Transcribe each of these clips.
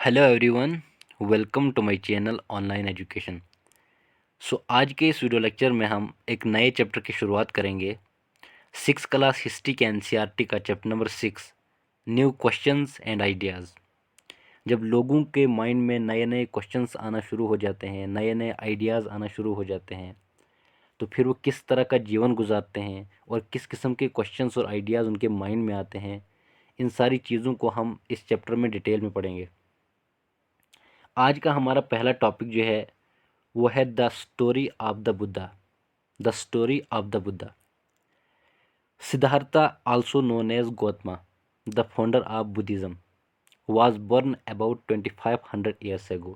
Hello everyone, welcome to my channel online education. आज के इस वीडियो लेक्चर में हम एक नए चैप्टर की शुरुआत करेंगे। सिक्स क्लास हिस्ट्री के एनसीईआरटी का chapter number 6, new questions and ideas. जब लोगों के माइंड में नए नए क्वेश्चंस आना शुरू हो जाते हैं, नए नए आइडियाज़ आना शुरू हो जाते हैं, तो फिर वो किस तरह का जीवन गुजारते हैं और किस किस्म के क्वेश्चंस और आइडियाज़ उनके माइंड में आते हैं, इन सारी चीज़ों को हम इस चैप्टर में डिटेल में पढ़ेंगे। आज का हमारा पहला टॉपिक जो है वो है the story of the Buddha. The story of the Buddha. Siddhartha, also known as Gautama, the founder of Buddhism, was born about 2500 years ago।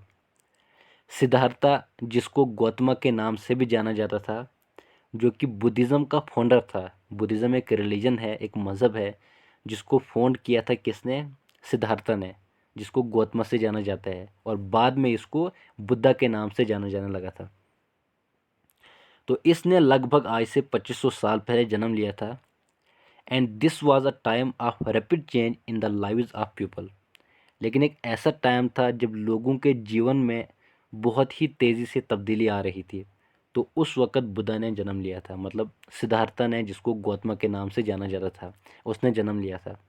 Siddhartha, जिसको गौतमा के नाम से भी जाना जाता था, जो कि बुद्धिज़्म का फाउंडर था। बुद्धिज़्म एक रिलीजन है, एक मज़हब है, जिसको फाउंड किया था किसने? सिद्धार्था ने, जिसको गौतमा से जाना जाता है और बाद में इसको बुद्धा के नाम से जाना जाने लगा था। तो इसने लगभग आज से 2500 साल पहले जन्म लिया था। And this was a time of rapid change in the lives of people. लेकिन एक ऐसा टाइम था जब लोगों के जीवन में बहुत ही तेज़ी से तब्दीली आ रही थी। तो उस वक़्त बुद्धा ने जन्म लिया था, मतलब सिद्धार्था ने, जिसको गौतमा के नाम से जाना जाता था, उसने जन्म लिया था।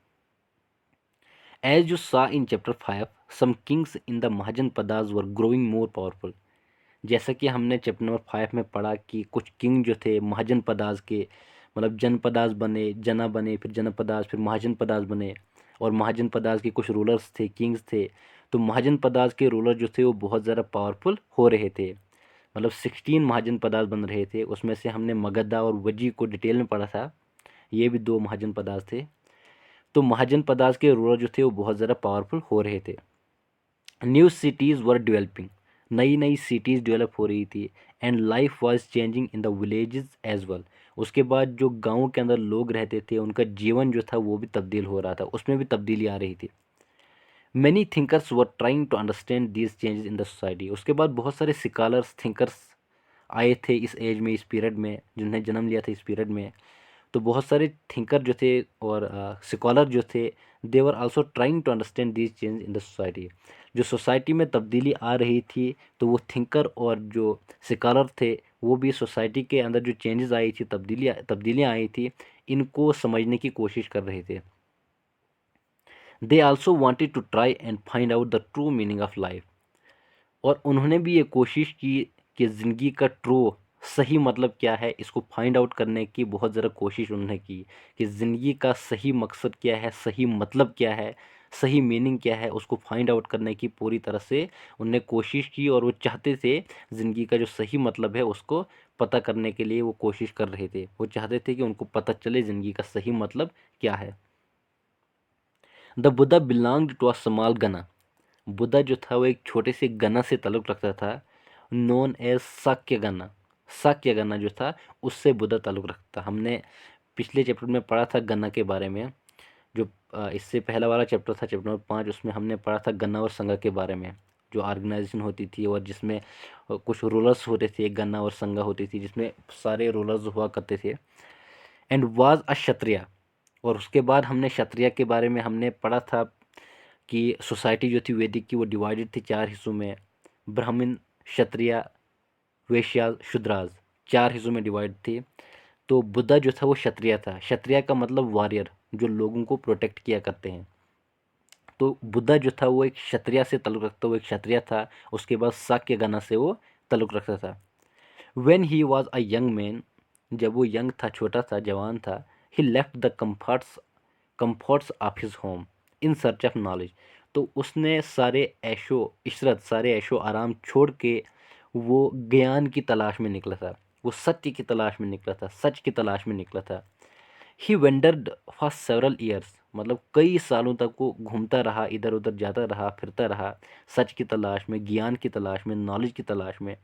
As you saw in chapter 5, some kings in the Mahajanapadas were growing more powerful. जैसा कि हमने चैप्टर नंबर 5 में पढ़ा कि कुछ किंग जो थे महाजनपदास के, मतलब जनपदास बने, जना बने, फिर जनपदास, फिर महाजनपदास बने। और महाजनपदास के कुछ रूलर्स थे, किंग्स थे। तो महाजनपदास के रूलर जो थे वो बहुत ज़्यादा पावरफुल हो रहे थे। मतलब 16 महाजनपदास बन रहे थे। उसमें से हमने मगधा और वजी को डिटेल में पढ़ा था। ये भी दो महाजनपदास थे। तो महाजनपदास के रूलर जो थे वो बहुत ज़्यादा पावरफुल हो रहे थे। न्यू सिटीज़ वर डेवलपिंग, नई नई सिटीज़ डेवलप हो रही थी। And life was changing in the villages as well. उसके बाद जो गाँव के अंदर लोग रहते थे, उनका जीवन जो था वो भी तब्दील हो रहा था, उसमें भी तब्दीली आ रही थी। Many thinkers were trying to understand these changes in the society. उसके बाद बहुत सारे स्कॉलर्स, थिंकर्स आए थे इस एज में, इस पीरियड में, जिन्हें जन्म लिया था इस पीरियड में। तो बहुत सारे थिंकर जो थे और स्कॉलर जो थे, they were also trying to understand these change in the society. जो सोसाइटी में तब्दीली आ रही थी, तो वो थिंकर और जो स्कॉलर थे, वो भी सोसाइटी के अंदर जो चेंजेस आई थी, तब्दीलियाँ आई थी, इनको समझने की कोशिश कर रहे थे। They also wanted to try and find out the true meaning of life. और उन्होंने भी ये कोशिश की कि ज़िंदगी का ट्रू, सही मतलब क्या है, इसको फाइंड आउट करने की बहुत ज़्यादा कोशिश उन्होंने की कि ज़िंदगी का सही मकसद क्या है, सही मतलब क्या है, सही मीनिंग क्या है, उसको फाइंड आउट करने की पूरी तरह से उनने कोशिश की। और वो चाहते थे ज़िंदगी का जो सही मतलब है उसको पता करने के लिए वो कोशिश कर रहे थे। वो चाहते थे कि उनको पता चले ज़िंदगी का सही मतलब क्या है। The Buddha belonged to a small gana. Buddha जो था वो एक छोटे से गना से ताल्लुक़ रखता था, नोन एज शाक्य गना। शाक्य गना जो था उससे बुद्धा ताल्लुक़ रखता था। हमने पिछले चैप्टर में पढ़ा था गना के बारे में। जो इससे पहला वाला चैप्टर था, चैप्टर नंबर 5, उसमें हमने पढ़ा था गना और संघा के बारे में, जो ऑर्गेनाइजेशन होती थी और जिसमें कुछ रूलर्स होते थे। एक गना और संघा होती थी जिसमें सारे रूलर्स हुआ करते थे। एंड वाज अ क्षत्रिय। और उसके बाद हमने क्षत्रिय के बारे में हमने पढ़ा था कि सोसाइटी जो थी वैदिक की, वो डिवाइडेड थी 4 हिस्सों में। ब्राह्मण, क्षत्रिय, वैश्य, शूद्राज, 4 हिस्सों में डिवाइड थे। तो बुद्धा जो था वो क्षत्रिय था। क्षत्रिय का मतलब वॉरियर, जो लोगों को प्रोटेक्ट किया करते हैं। तो बुद्धा जो था वो एक क्षत्रिय से ताल्लुक़ रखता, वो एक क्षत्रिय था। उसके बाद शाक्य गना से वो ताल्लुक़ रखता था। When he was a young man, जब वो यंग था, छोटा था, जवान था, he left the comforts of his home in search of knowledge. तो उसने सारे ऐशो इशरत, सारे ऐशो आराम छोड़ के वो ज्ञान की तलाश में निकला था। वो सत्य की तलाश में निकला था, सच की तलाश में निकला था। ही वेंडर्ड फॉर सेवरल ईयर्स, मतलब कई सालों तक वो घूमता रहा, इधर उधर जाता रहा, फिरता रहा, सच की तलाश में, ज्ञान की तलाश में, नॉलेज की तलाश में।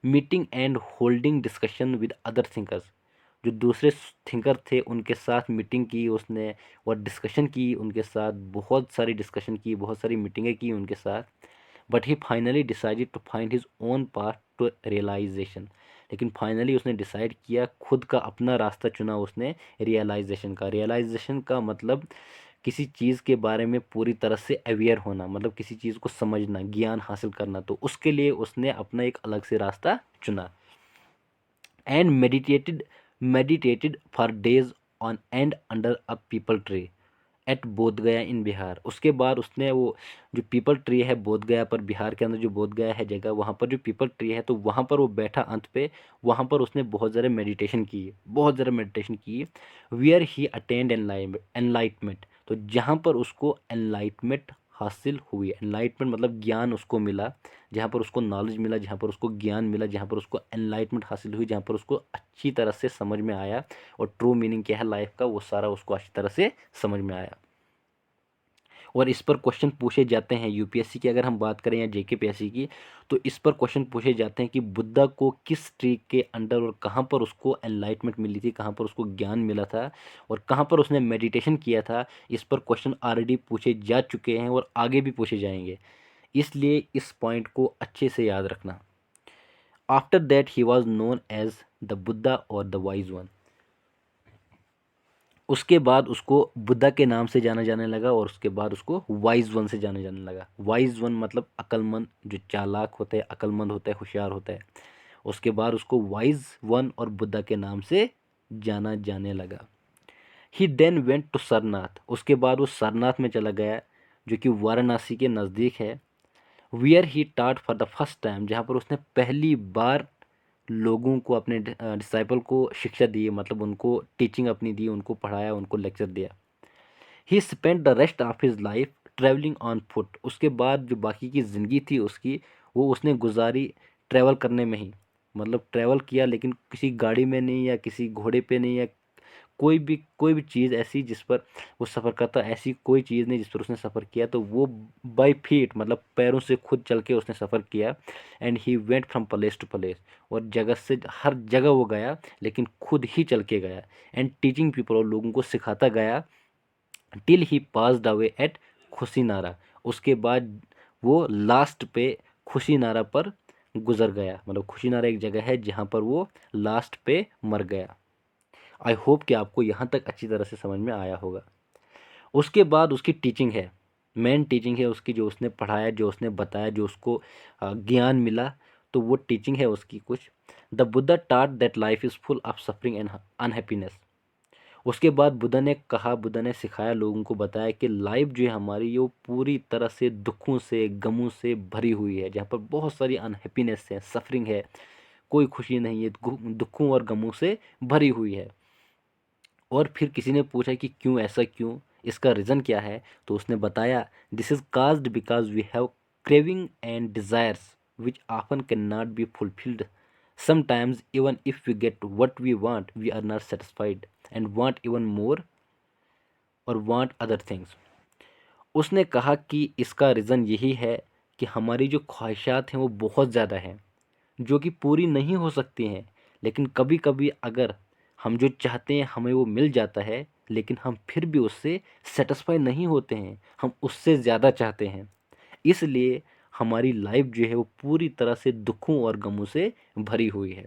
Meeting and holding discussion with other thinkers, जो दूसरे थिंकर थे उनके साथ मीटिंग की उसने और डिस्कशन की उनके साथ, बहुत सारी डिस्कशन की, बहुत सारी मीटिंगें की उनके साथ। But he finally decided to find his own path to realization. लेकिन फाइनली उसने डिसाइड किया, खुद का अपना रास्ता चुना उसने रियलाइजेशन का। रियलाइजेशन का मतलब किसी चीज़ के बारे में पूरी तरह से अवेयर होना, मतलब किसी चीज़ को समझना, ज्ञान हासिल करना, तो उसके लिए उसने अपना एक अलग से रास्ता चुना। And meditated for days on and under a people tree eight बोध गया इन बिहार। उसके बाद उसने वो जो पीपल ट्री है बोध गया पर, बिहार के अंदर जो बोध गया है जगह, वहाँ पर जो पीपल ट्री है, तो वहाँ पर वो बैठा अंत पे। वहाँ पर उसने बहुत ज़्यादा मेडिटेशन की, बहुत ज़्यादा मेडिटेशन की। वियर ही अटेंड एनलाइटमेंट, तो जहाँ पर उसको एनलाइटमेंट हासिल हुई, एनलाइटमेंट मतलब ज्ञान उसको मिला, जहाँ पर उसको नॉलेज मिला, जहाँ पर उसको ज्ञान मिला, जहाँ पर उसको एनलाइटमेंट हासिल हुई, जहाँ पर उसको अच्छी तरह से समझ में आया और ट्रू मीनिंग क्या है लाइफ का, वो सारा उसको अच्छी तरह से समझ में आया। और इस पर क्वेश्चन पूछे जाते हैं यूपीएससी की, अगर हम बात करें या जेकेपीएससी की, तो इस पर क्वेश्चन पूछे जाते हैं कि बुद्धा को किस ट्री के अंडर और कहाँ पर उसको एनलाइटमेंट मिली थी, कहाँ पर उसको ज्ञान मिला था और कहाँ पर उसने मेडिटेशन किया था। इस पर क्वेश्चन ऑलरेडी पूछे जा चुके हैं और आगे भी पूछे जाएंगे, इसलिए इस पॉइंट को अच्छे से याद रखना। After that he was known as the Buddha और द वाइज वन। उसके बाद उसको बुद्धा के नाम से जाना जाने लगा और उसके बाद उसको वाइज वन से जाने जाने लगा। वाइज वन मतलब अक्लमंद, जो चालाक होता है, अक्लमंद होता है, होशियार होता है। उसके बाद उसको वाइज वन और बुद्धा के नाम से जाना जाने लगा। ही देन वेंट टू सरनाथ। उसके बाद वो सरनाथ में चला गया, जो कि वाराणसी के नज़दीक है। वियर ही टाट फॉर द फर्स्ट टाइम, जहाँ पर उसने पहली बार लोगों को, अपने डिसाइपल को शिक्षा दी, मतलब उनको टीचिंग अपनी दी, उनको पढ़ाया, उनको लेक्चर दिया। He spend the rest of his life travelling on foot. उसके बाद जो बाकी की ज़िंदगी थी उसकी, वो उसने गुजारी ट्रैवल करने में ही, मतलब ट्रैवल किया लेकिन किसी गाड़ी में नहीं या किसी घोड़े पे नहीं या कोई भी चीज़ ऐसी जिस पर वो सफ़र करता, ऐसी कोई चीज़ नहीं जिस पर उसने सफ़र किया, तो वो बाई फीट मतलब पैरों से खुद चल के उसने सफ़र किया। And he went from place to place, और जगह से हर जगह वो गया लेकिन खुद ही चल के गया। एंड टीचिंग पीपल, और लोगों को सिखाता गया। Till he passed away at Kushinara. उसके बाद वो लास्ट पे खुशीनारा पर गुजर गया, मतलब खुशीनारा एक जगह है जहाँ पर वो लास्ट पे मर गया। आई होप कि आपको यहाँ तक अच्छी तरह से समझ में आया होगा। उसके बाद उसकी टीचिंग है, मेन टीचिंग है उसकी, जो उसने पढ़ाया, जो उसने बताया, जो उसको ज्ञान मिला, तो वो टीचिंग है उसकी कुछ। द बुद्धा टाट that life is full of suffering and unhappiness. उसके बाद बुद्धा ने कहा, बुद्धा ने सिखाया, लोगों को बताया कि लाइफ जो है हमारी, ये वो पूरी तरह से दुखों से, गमों से भरी हुई है, जहाँ पर बहुत सारी अनहैप्पीनेस है, सफरिंग है, कोई खुशी नहीं है, दुखों और गमों से भरी हुई है। और फिर किसी ने पूछा कि क्यों, ऐसा क्यों, इसका रीज़न क्या है, तो उसने बताया, this is caused because we have craving and desires which often can not be fulfilled. Sometimes even if we get what we want we are not satisfied and want even more और want other things. उसने कहा कि इसका reason यही है कि हमारी जो ख्वाहिशात हैं वो बहुत ज़्यादा हैं, जो कि पूरी नहीं हो सकती हैं, लेकिन कभी कभी अगर हम जो चाहते हैं हमें वो मिल जाता है, लेकिन हम फिर भी उससे सेटिस्फाई नहीं होते हैं, हम उससे ज़्यादा चाहते हैं। इसलिए हमारी लाइफ जो है वो पूरी तरह से दुखों और गमों से भरी हुई है।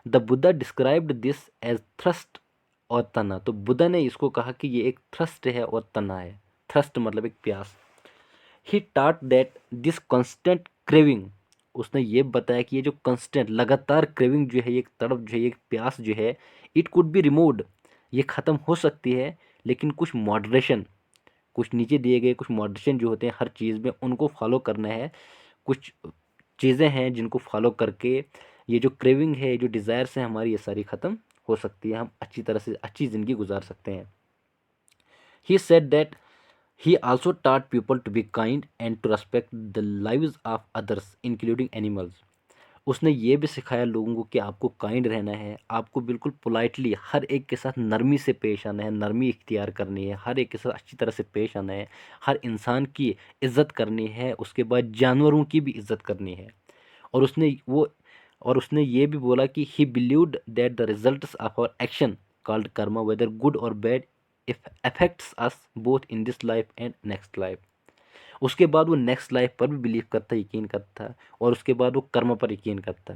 The Buddha described this as thirst और तना। तो बुद्धा ने इसको कहा कि ये एक थ्रस्ट है और तना है। थ्रस्ट मतलब एक प्यास। ही टाट दैट दिस कॉन्स्टेंट क्रेविंग, उसने ये बताया कि ये जो कंस्टेंट लगातार क्रेविंग जो है, ये एक तड़प जो है, ये एक प्यास जो है, इट कुड बी रिमूव्ड, ये ख़त्म हो सकती है, लेकिन कुछ मॉडरेशन, कुछ नीचे दिए गए कुछ मॉडरेशन जो होते हैं हर चीज़ में, उनको फॉलो करना है। कुछ चीज़ें हैं जिनको फॉलो करके ये जो क्रेविंग है, जो डिज़ायर्स हैं हमारी, ये सारी ख़त्म हो सकती है, हम अच्छी तरह से अच्छी ज़िंदगी गुजार सकते हैं। He said that he also taught people to be kind and to respect the lives of others including animals. उसने ये भी सिखाया लोगों को कि आपको काइंड रहना है, आपको बिल्कुल पोलाइटली हर एक के साथ नरमी से पेश आना है, नरमी इख्तियार करनी है, हर एक के साथ अच्छी तरह से पेश आना है, हर इंसान की इज़्ज़त करनी है, उसके बाद जानवरों की भी इज़्ज़त करनी है। और उसने ये भी बोला कि he believed that the results of our action called karma whether good और bad if affects us both in this life and next life. उसके बाद वो नेक्स्ट लाइफ पर भी बिलीव करता, यकीन करता, और उसके बाद वो कर्म पर यकीन करता।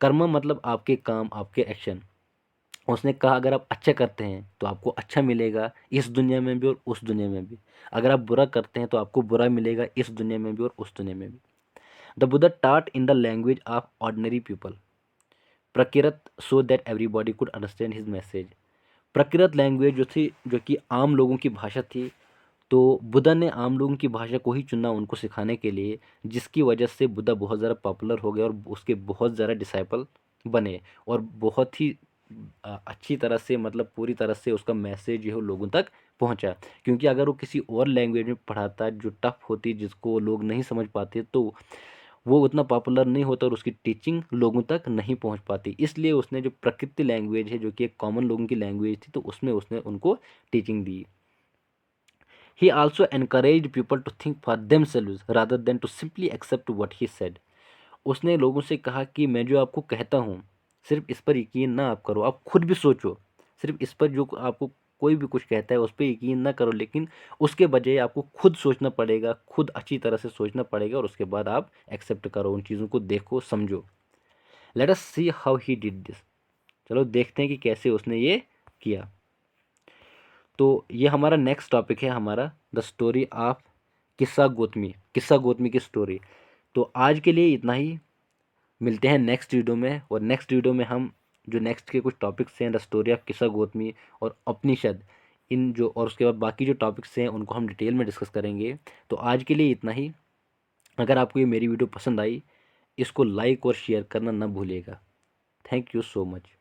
कर्म मतलब आपके काम, आपके एक्शन। उसने कहा अगर आप अच्छा करते हैं तो आपको अच्छा मिलेगा इस दुनिया में भी और उस दुनिया में भी, अगर आप बुरा करते हैं तो आपको बुरा मिलेगा इस दुनिया में भी और उस दुनिया में भी। The Buddha taught in the language of ordinary people, Prakrit, so that everybody could understand his message. Prakrit language जो थी, जो कि आम लोगों की भाषा थी, तो बुद्धा ने आम लोगों की भाषा को ही चुना उनको सिखाने के लिए, जिसकी वजह से बुद्धा बहुत ज़्यादा पॉपुलर हो गया और उसके बहुत ज़्यादा डिसाइपल बने, और बहुत ही अच्छी तरह से, मतलब पूरी तरह से उसका मैसेज जो है वो लोगों तक पहुंचा। क्योंकि अगर वो किसी और लैंग्वेज में पढ़ाता जो टफ होती, जिसको लोग नहीं समझ पाते, तो वो उतना पॉपुलर नहीं होता और उसकी टीचिंग लोगों तक नहीं पहुंच पाती। इसलिए उसने जो प्रकृति लैंग्वेज है, जो कि एक कॉमन लोगों की लैंग्वेज थी, तो उसमें उसने उनको teaching the. He also encouraged people to think for themselves rather than to simply accept what he said. उसने लोगों से कहा कि मैं जो आपको कहता हूँ, सिर्फ इस पर यकीन ना आप करो, आप खुद भी सोचो। सिर्फ इस पर जो आपको कोई भी कुछ कहता है उस पर यकीन ना करो, लेकिन उसके बजाय आपको खुद सोचना पड़ेगा, खुद अच्छी तरह से सोचना पड़ेगा, और उसके बाद आप एक्सेप्ट करो, उन चीज़ों को देखो, समझो। Let us see how he did this. चलो देखते हैं कि कैसे उसने ये किया। तो ये हमारा नेक्स्ट टॉपिक है, हमारा द स्टोरी ऑफ किस्सा गौतमी, किस्सा गौतमी की स्टोरी। तो आज के लिए इतना ही, मिलते हैं नेक्स्ट वीडियो में, और नेक्स्ट वीडियो में हम जो नेक्स्ट के कुछ टॉपिक्स हैं, द स्टोरी ऑफ किस्सा गौतमी और उपनिषद, इन जो, और उसके बाद बाकी जो टॉपिक्स हैं उनको हम डिटेल में डिस्कस करेंगे। तो आज के लिए इतना ही। अगर आपको ये मेरी वीडियो पसंद आई, इसको लाइक और शेयर करना ना भूलिएगा। Thank you so much.